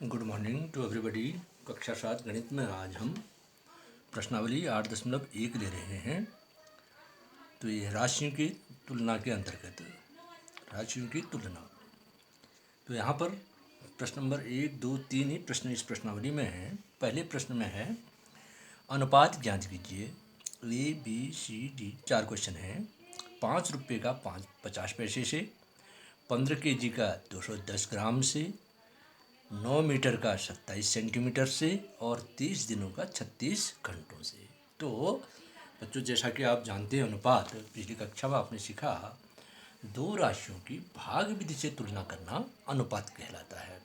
Good morning to everybody. कक्षा 7 गणित में आज हम प्रश्नावली 8.1 ले रहे हैं। तो ये राशियों की तुलना के अंतर्गत राशियों की तुलना। तो यहाँ पर प्रश्न नंबर 1, 2, 3 ही प्रश्न इस प्रश्नावली में है। पहले प्रश्न में है अनुपात ज्ञात कीजिए। A, B, C, D 4 question हैं। 5 रुपये का 50 पैसे से, 15 kg का 210 ग्राम से, 9 मीटर का 27 सेंटीमीटर से और 30 दिनों का 36 घंटों से। तो बच्चों, जैसा कि आप जानते हैं, अनुपात पिछली कक्षा में आपने सीखा, दो राशियों की भाग विधि से तुलना करना अनुपात कहलाता है।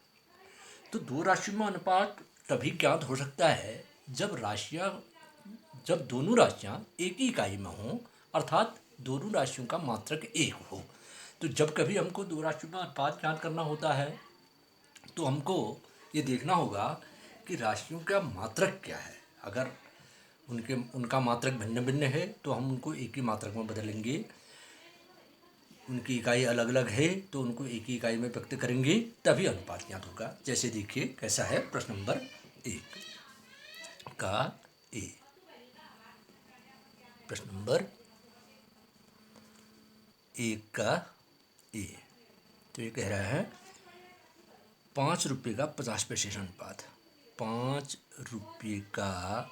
तो दो राशियों में अनुपात तभी ज्ञात हो सकता है जब दोनों राशियां एक ही इकाई में हों, अर्थात दोनों राशियों का मात्रक एक हो। तो जब कभी हमको दो राशियों में अनुपात ज्ञात करना होता है तो हमको ये देखना होगा कि राशियों का मात्रक क्या है। अगर उनका मात्रक भिन्न भिन्न है तो हम उनको एक ही मात्रक में बदलेंगे। उनकी इकाई अलग अलग है तो उनको एक ही इकाई में व्यक्त करेंगे, तभी अनुपात ज्ञात होगा। जैसे देखिए कैसा है प्रश्न नंबर 1 का ए। प्रश्न नंबर 1 का ए तो ये कह रहा है 5 रुपये का 50 पैसे से अनुपात। 5 रुपये का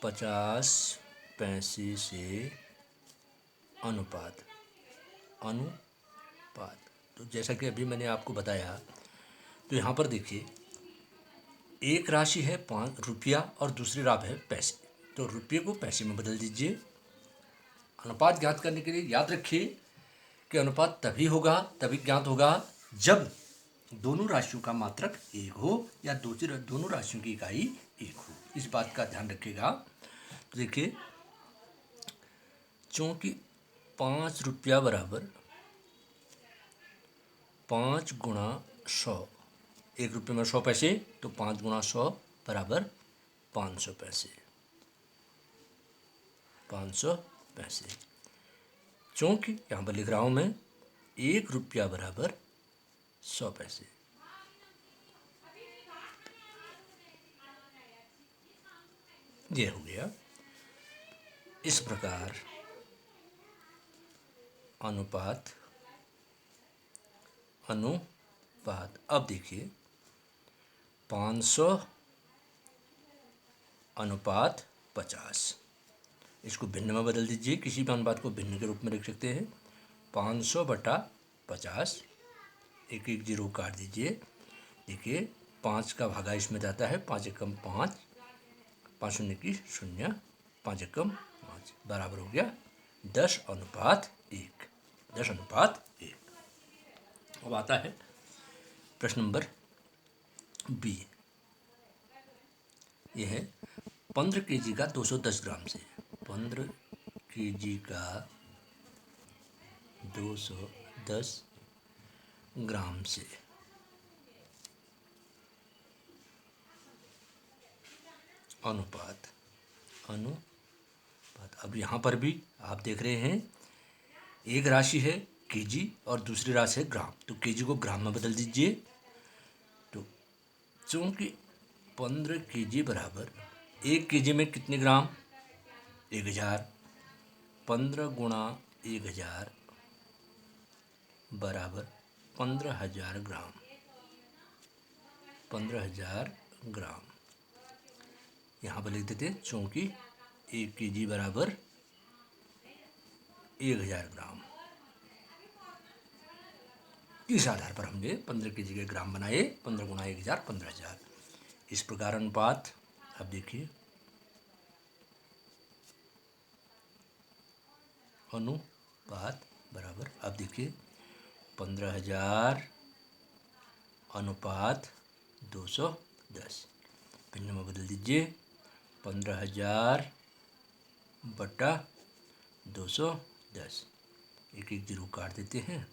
50 पैसे से अनुपात। तो जैसा कि अभी मैंने आपको बताया, तो यहाँ पर देखिए एक राशि है 5 रुपया और दूसरी राशि है पैसे। तो रुपये को पैसे में बदल दीजिए। अनुपात ज्ञात करने के लिए याद रखिए कि अनुपात तभी ज्ञात होगा जब दोनों राशियों का मात्रक एक हो या दोनों राशियों की इकाई एक हो। इस बात का ध्यान रखिएगा। तो देखिए, चूँकि 5 रुपया बराबर 5 गुणा 100, 1 रुपये में 100 पैसे, तो 5 गुणा 100 बराबर 500 पैसे। 500 पैसे। चूँकि यहाँ पर लिख रहा हूँ मैं 1 रुपया बराबर 100 पैसे। ये हो गया। इस प्रकार अनुपात अब देखिए 500 अनुपात 50। इसको भिन्न में बदल दीजिए। किसी भी अनुपात को भिन्न के रूप में लिख सकते हैं। 500 बटा 50, एक एक जीरो काट दीजिए। देखिए 5 का भागा इसमें जाता है, 5 एकम 5, 5 शून्य की 0, 5 एकम 5 बराबर हो गया 10 अनुपात 1। 10 अनुपात 1। अब आता है प्रश्न नंबर बी। यह है 15 kg का 210 ग्राम से। 15 kg का 210 ग्राम से अनुपात। अब यहाँ पर भी आप देख रहे हैं एक राशि है केजी और दूसरी राशि है ग्राम। तो केजी को ग्राम में बदल दीजिए। तो चूँकि 15 kg बराबर 1 kg में कितने ग्राम? 1000। 15 गुणा 1000 बराबर 15,000 ग्राम। 15,000 ग्राम यहाँ पर लिख देते हैं, चूँकि 1 kg बराबर 1000 ग्राम। इस आधार पर हमने 15 kg के ग्राम बनाए। 15 गुणा 1000 15,000। इस प्रकार अनुपात अब देखिए अनुपात बराबर, अब देखिए 15,000 अनुपात 210। भिन्न में बदल दीजिए। 15,000 बटा 210, एक एक जीरो काट देते हैं।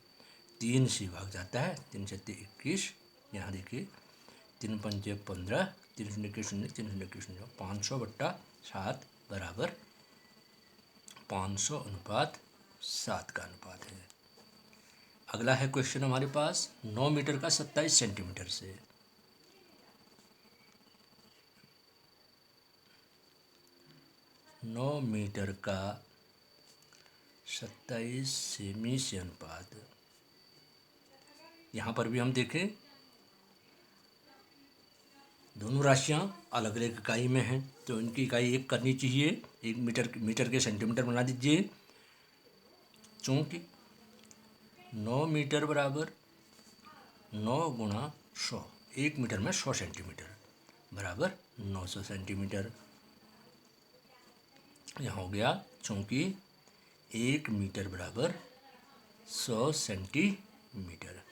3 से भाग जाता है, 3 से 21। यहाँ देखिए 3 पंचे 15, 3 शून्य के 0, 3 शून्य के 0, 500 बट्टा 7 बराबर 500 अनुपात 7 का अनुपात है। अगला है क्वेश्चन हमारे पास 9 मीटर का 27 सेंटीमीटर से। 9 मीटर का 27 सेमी से अनुपात। यहाँ पर भी हम देखें दोनों राशियाँ अलग अलग इकाई में हैं, तो इनकी इकाई एक करनी चाहिए। एक मीटर के सेंटीमीटर बना दीजिए। चूँकि 9 मीटर बराबर 9 गुणा 100, 1 मीटर में 100 सेंटीमीटर बराबर 900 सेंटीमीटर। यहाँ हो गया चूँकि 1 मीटर बराबर 100 सेंटीमीटर।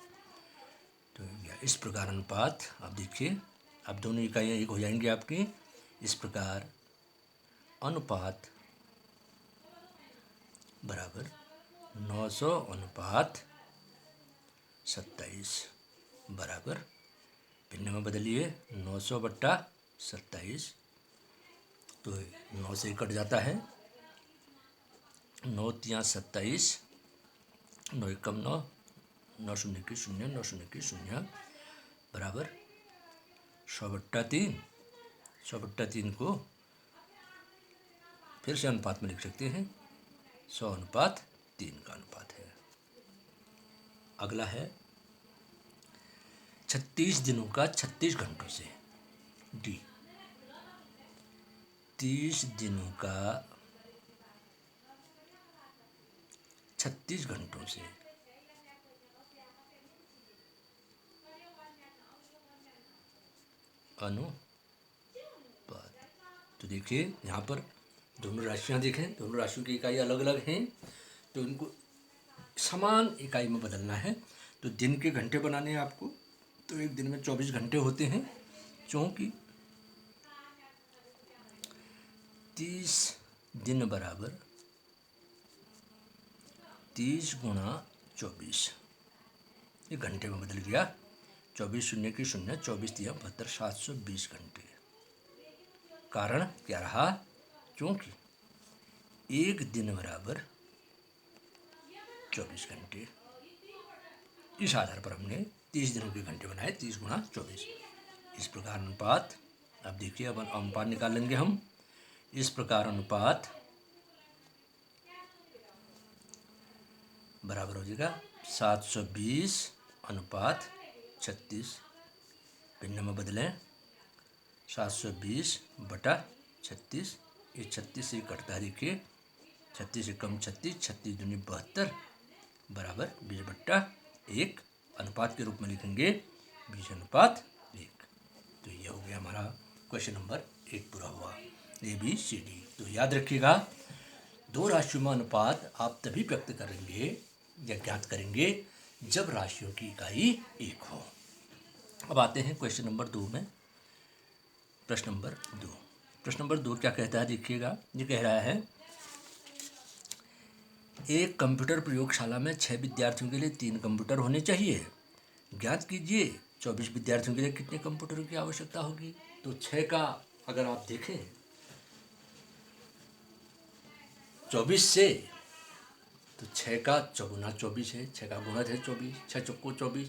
तो इस प्रकार अनुपात, अब देखिए अब दोनों इकाइयाँ एक हो जाएंगी आपकी। इस प्रकार अनुपात बराबर 900 अनुपात 27 बराबर, भिन्न में बदलिए 900 बट्टा 27, तो 9 से कट जाता है, 9 तियाँ 27, 9 एकम 9, 9 शून्य की 0, 9 शून्य की 0 बराबर 100 बट्टा 3। 100 बट्टा 3 को फिर से अनुपात में लिख सकते हैं, 100 अनुपात 3 का अनुपात है। अगला है 36 दिनों का 36 घंटों से। डी 30 दिनों का 36 घंटों से। अनुपात, तो देखिए यहाँ पर दोनों राशियाँ देखें, दोनों राशियों की इकाई अलग अलग हैं, तो इनको समान इकाई में बदलना है। तो दिन के घंटे बनाने हैं आपको, तो एक दिन में 24 घंटे होते हैं। क्योंकि 30 दिन बराबर 30 गुणा 24, ये घंटे में बदल गया। 24 शून्य की 0, 24 तिया 72, 720 घंटे। कारण क्या रहा? क्योंकि एक दिन बराबर 24 घंटे। इस आधार पर हमने 30 दिनों के घंटे बनाए, 30 गुणा 24। इस प्रकार अनुपात, अब देखिए अब अनुपात निकाल लेंगे हम। इस प्रकार अनुपात बराबर हो जाएगा 720 अनुपात 36, भिन्न में बदलें 720 बटा 36, ये 36 से कटता है, देखिए 36 से कम 36, 36 दूनी 72 बराबर 20 बट्टा 1, अनुपात के रूप में लिखेंगे 20 अनुपात 1। तो ये हो गया हमारा क्वेश्चन नंबर 1 पूरा हुआ, ABCD। तो याद रखिएगा, दो राशियों में अनुपात आप तभी व्यक्त करेंगे या ज्ञात करेंगे जब राशियों की इकाई एक हो। अब आते हैं क्वेश्चन नंबर 2 में। प्रश्न नंबर 2, प्रश्न नंबर 2 क्या कहता है देखिएगा। ये कह रहा है एक कंप्यूटर प्रयोगशाला में 6 विद्यार्थियों के लिए 3 कंप्यूटर होने चाहिए। ज्ञात कीजिए 24 विद्यार्थियों के लिए कितने कंप्यूटरों की आवश्यकता होगी। तो 6 का अगर आप देखें 24 से, तो 6 का चौगुना 24 है, 6 का गुणज है 24, 6 चौको 24,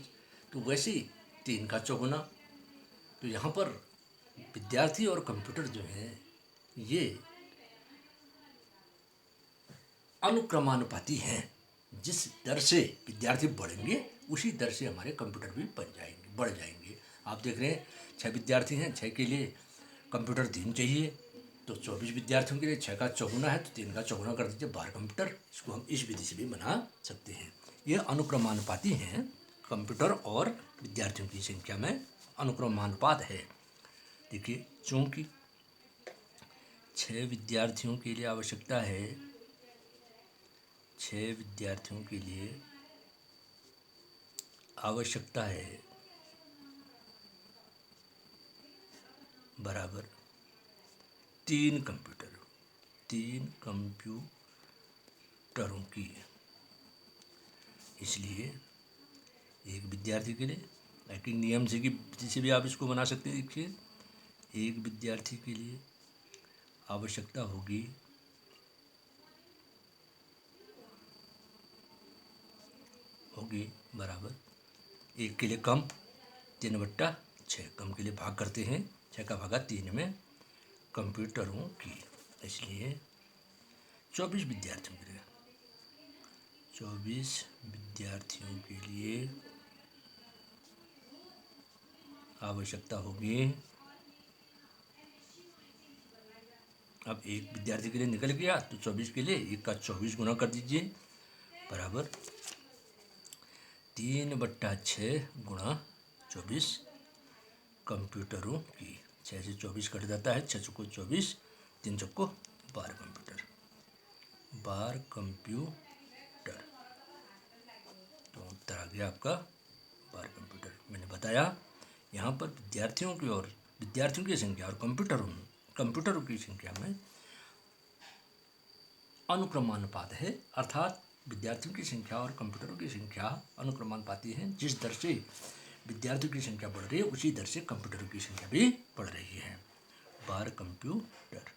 तो वैसे ही 3 का चौगुना। तो यहाँ पर विद्यार्थी और कंप्यूटर जो हैं ये अनुक्रमानुपाती हैं। जिस दर से विद्यार्थी बढ़ेंगे उसी दर से हमारे कंप्यूटर भी बन जाएंगे, बढ़ जाएंगे। आप देख रहे हैं 6 विद्यार्थी हैं, 6 के लिए कंप्यूटर 3 चाहिए, तो 24 विद्यार्थियों के लिए 6 का चौगुना है, तो 3 का चौगुना कर दीजिए 12 कंप्यूटर। इसको हम इस विधि से भी बना सकते हैं। ये अनुक्रमानुपाती हैं, कंप्यूटर और विद्यार्थियों की संख्या में अनुक्रमानुपात है। देखिए चूँकि 6 विद्यार्थियों के लिए आवश्यकता है, 6 विद्यार्थियों के लिए आवश्यकता है बराबर 3 कंप्यूटर, 3 कंप्यूटरों की। इसलिए एक विद्यार्थी के लिए, लेकिन नियम से कि जिसे भी आप इसको बना सकते हैं। देखिए एक विद्यार्थी के लिए आवश्यकता होगी बराबर 1 के लिए कम 3/6, कम के लिए भाग करते हैं, 6 का भागा 3 में कंप्यूटरों की, इसलिए 24 विद्यार्थियों के लिए 24 विद्यार्थियों के लिए आवश्यकता होगी। अब एक विद्यार्थी के लिए निकल गया तो 24 के लिए 1 का 24 गुना कर दीजिए, बराबर 3/6 गुणा 24 कंप्यूटरों की। 6 से 24 कट जाता है, 6 चौको 24, 3 चौको 12 कंप्यूटर, 12 कंप्यूटर। तो उत्तर आ गया आपका 12 कंप्यूटर। मैंने बताया यहाँ पर विद्यार्थियों की संख्या और कंप्यूटरों की संख्या में अनुक्रमानुपात है, अर्थात विद्यार्थियों की संख्या और कंप्यूटरों की संख्या अनुक्रमानुपाती है। जिस दर से विद्यार्थियों की संख्या बढ़ रही है उसी दर से कंप्यूटरों की संख्या भी बढ़ रही है। 12 कंप्यूटर,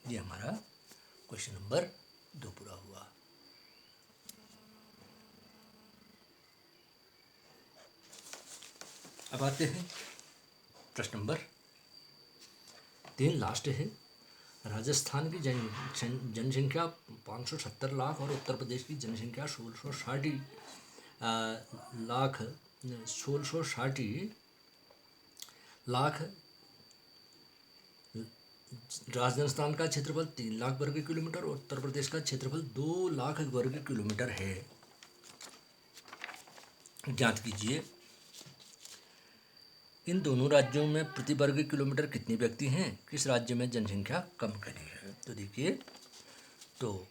ये हमारा क्वेश्चन नंबर 2 पूरा हुआ। अब आते हैं प्रश्न नंबर 3, लास्ट है। राजस्थान की जनसंख्या 570 लाख और उत्तर प्रदेश की जनसंख्या 1660 लाख। राजस्थान का क्षेत्रफल 3 लाख वर्ग किलोमीटर और उत्तर प्रदेश का क्षेत्रफल 2 लाख वर्ग किलोमीटर है। ज्ञात कीजिए इन दोनों राज्यों में प्रति वर्ग किलोमीटर कितने व्यक्ति हैं, किस राज्य में जनसंख्या कम करी है। तो देखिए, तो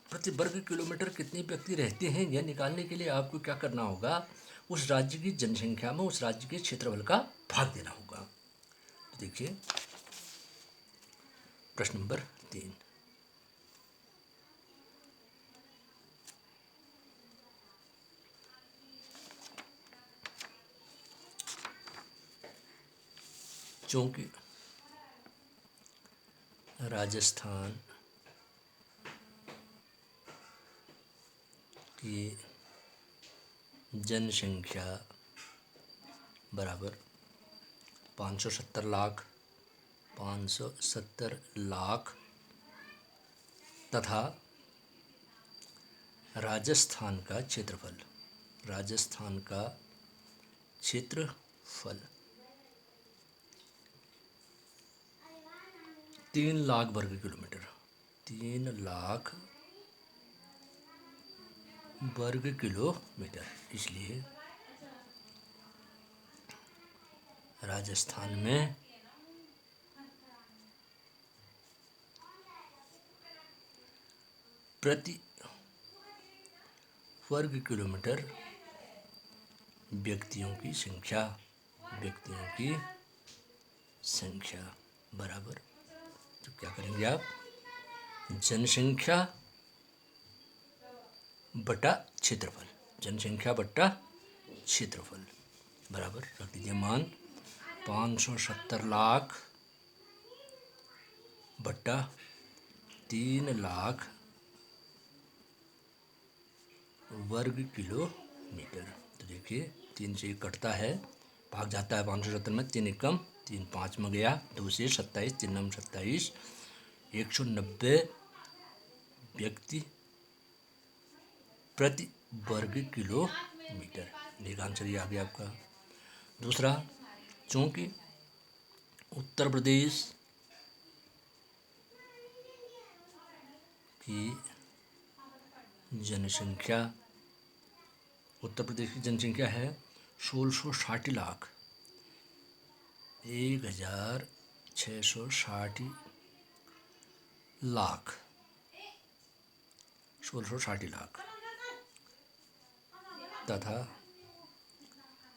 प्रति वर्ग किलोमीटर कितने व्यक्ति रहते हैं यह निकालने के लिए आपको क्या करना होगा, उस राज्य की जनसंख्या में उस राज्य के क्षेत्रफल का भाग देना होगा। तो देखिए प्रश्न नंबर 3, चूंकि राजस्थान की जनसंख्या बराबर 570 लाख तथा राजस्थान का क्षेत्रफल 3 लाख वर्ग किलोमीटर, 3 लाख वर्ग किलोमीटर, इसलिए राजस्थान में प्रति वर्ग किलोमीटर व्यक्तियों की संख्या बराबर, तो क्या करेंगे आप, जनसंख्या बटा क्षेत्रफल बराबर रख दीजिए मान 570 लाख बटा 3 लाख वर्ग किलोमीटर। तो देखिए 3 से कटता है, भाग जाता है 570 में, 3 एकम 3 5 में गया, 2 से 27, 3 नम 27, 190 व्यक्ति प्रति वर्ग किलोमीटर, एक आंसर ये आ गया आपका। दूसरा, चूँकि उत्तर प्रदेश की जनसंख्या है 1660 लाख, 1660 लाख, 1660 लाख तथा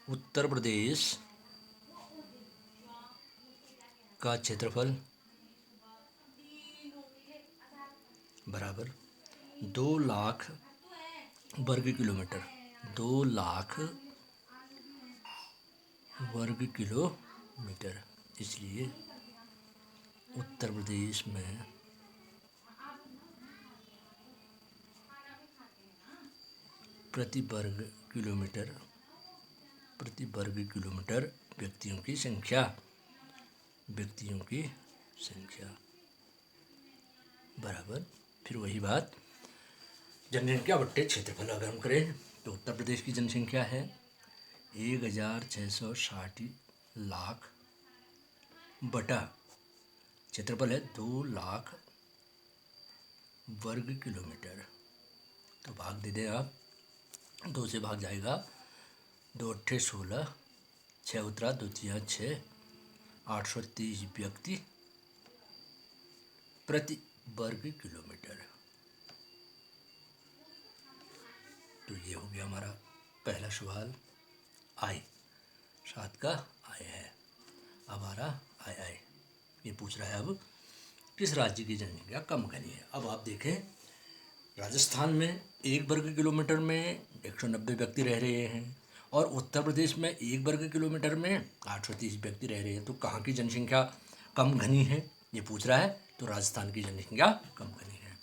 उत्तर प्रदेश का क्षेत्रफल बराबर 2 लाख वर्ग किलोमीटर, 2 लाख वर्ग किलोमीटर, इसलिए उत्तर प्रदेश में प्रति वर्ग किलोमीटर व्यक्तियों की संख्या बराबर, फिर वही बात जनसंख्या बट्टे क्षेत्रफल अगर हम करें तो उत्तर प्रदेश की जनसंख्या है 1660 लाख बटा क्षेत्रफल है 2 लाख वर्ग किलोमीटर। तो भाग दे दें आप, 2 से भाग जाएगा, 2 अट्ठे 16, 6 उतरा 2 तिया 6, 830 व्यक्ति प्रति वर्ग किलोमीटर। तो ये हो गया हमारा पहला सवाल। आय 7 का आय है, अब आ रहा आय ये पूछ रहा है अब किस राज्य की जनसंख्या कम घनी है। अब आप देखें राजस्थान में 1 वर्ग किलोमीटर में 190 व्यक्ति रह रहे हैं और उत्तर प्रदेश में 1 वर्ग किलोमीटर में 830 व्यक्ति रह रहे हैं। तो कहाँ की जनसंख्या कम घनी है ये पूछ रहा है, तो राजस्थान की जनसंख्या कम घनी है।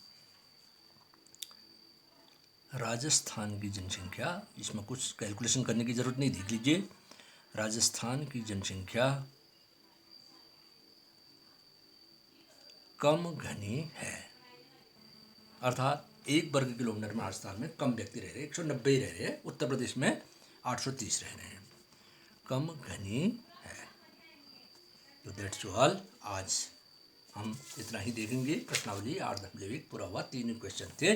राजस्थान की जनसंख्या, इसमें कुछ कैलकुलेशन करने की ज़रूरत नहीं, देख लीजिए। राजस्थान की जनसंख्या कम घनी है, अर्थात 1 वर्ग किलोमीटर में राजस्थान में कम व्यक्ति रह रहे हैं, 190 ही रह रहे हैं, उत्तर प्रदेश में 830 रह रहे हैं, कम घनी है। तो दैट्स ऑल। आज हम इतना ही देखेंगे। प्रश्नावली 8 पूरा हुआ, 3 क्वेश्चन थे।